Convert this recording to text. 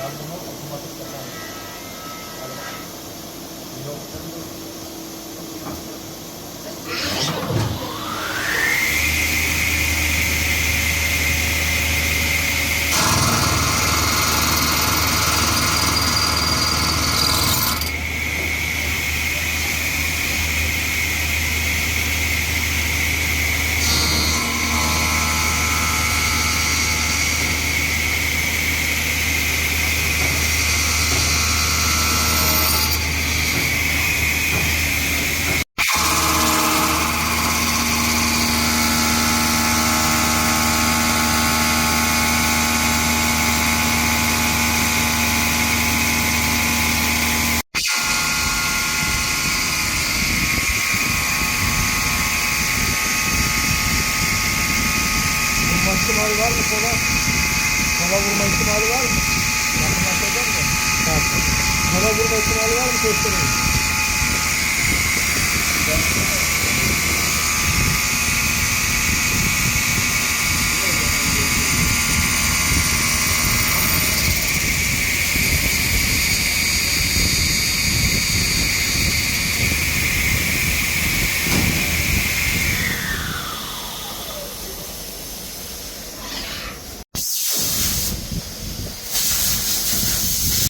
Şarjımı otomatik kapandı. Yok. Vurma ihtimali var mı sola? Sola vurma ihtimali var mı? Yakınlaşacak mı? Evet. Sola vurma ihtimali var mı? Gösterelim.